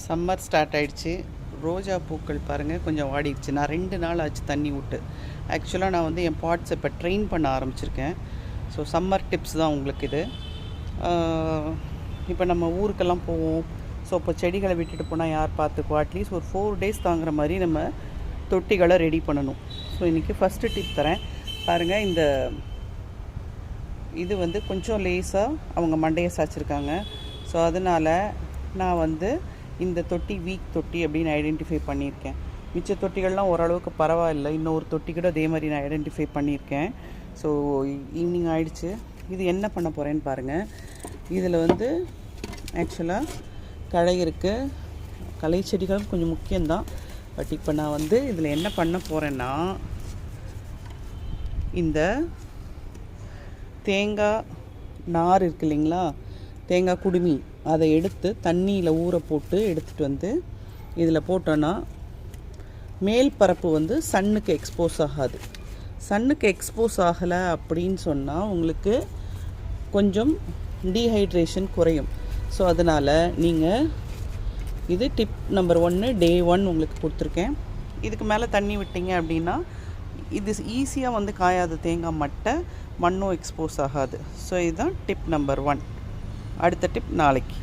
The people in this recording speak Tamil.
சம்மர் ஸ்டார்ட் ஆகிடுச்சு. ரோஜா பூக்கள் பாருங்கள் கொஞ்சம் வாடிடுச்சு. நான் 2 நாள் ஆச்சு தண்ணி விட்டு. ஆக்சுவலாக நான் வந்து என் பாட்ஸ் இப்போ ட்ரெயின் பண்ண ஆரம்பிச்சிருக்கேன். ஸோ சம்மர் டிப்ஸ் தான் உங்களுக்கு இது. இப்போ நம்ம ஊருக்கெல்லாம் போவோம். ஸோ இப்போ செடிகளை விட்டுட்டு போனால் யார் பார்த்துக்குவா? அட்லீஸ்ட் ஒரு 4 டேஸ் தாங்குற மாதிரி நம்ம தொட்டிகளை ரெடி பண்ணணும். ஸோ இன்றைக்கி ஃபஸ்ட்டு டிப் தரேன் பாருங்கள். இது வந்து கொஞ்சம் லேஸாக அவங்க மண்டையை சாய்ச்சிருக்காங்க. ஸோ அதனால் நான் வந்து இந்த தொட்டி வீக் தொட்டி அப்படின்னு ஐடென்டிஃபை பண்ணியிருக்கேன். மிச்ச தொட்டிகள்லாம் ஓரளவுக்கு பரவாயில்லை. இன்னொரு தொட்டி கூட அதே மாதிரி நான் ஐடென்டிஃபை பண்ணியிருக்கேன். ஸோ ஈவினிங் ஆகிடுச்சு. இது என்ன பண்ண போகிறேன்னு பாருங்கள். இதில் வந்து ஆக்சுவலாக களை இருக்குது. களை செடிகள் கொஞ்சம் முக்கியம்தான். பட் இப்போ நான் வந்து இதில் என்ன பண்ண போகிறேன்னா, இந்த தேங்காய் நார் இருக்கு இல்லைங்களா, தேங்காய் குடுமி, அதை எடுத்து தண்ணியில் ஊற போட்டு எடுத்துகிட்டு வந்து இதில் போட்டோன்னா மேல் பரப்பு வந்து சன்னுக்கு எக்ஸ்போஸ் ஆகாது. சன்னுக்கு எக்ஸ்போஸ் ஆகலை அப்படின்னு சொன்னால் உங்களுக்கு கொஞ்சம் டீஹைட்ரேஷன் குறையும். ஸோ அதனால் நீங்கள் இது டிப் நம்பர் 1 டே 1 உங்களுக்கு கொடுத்துருக்கேன். இதுக்கு மேலே தண்ணி விட்டீங்க அப்படின்னா இது ஈஸியாக வந்து காயாத தேங்காய் மட்டை, மண்ணும் எக்ஸ்போஸ் ஆகாது. ஸோ இதுதான் டிப் நம்பர் 1. அடுத்த டிப் நாளைக்கு.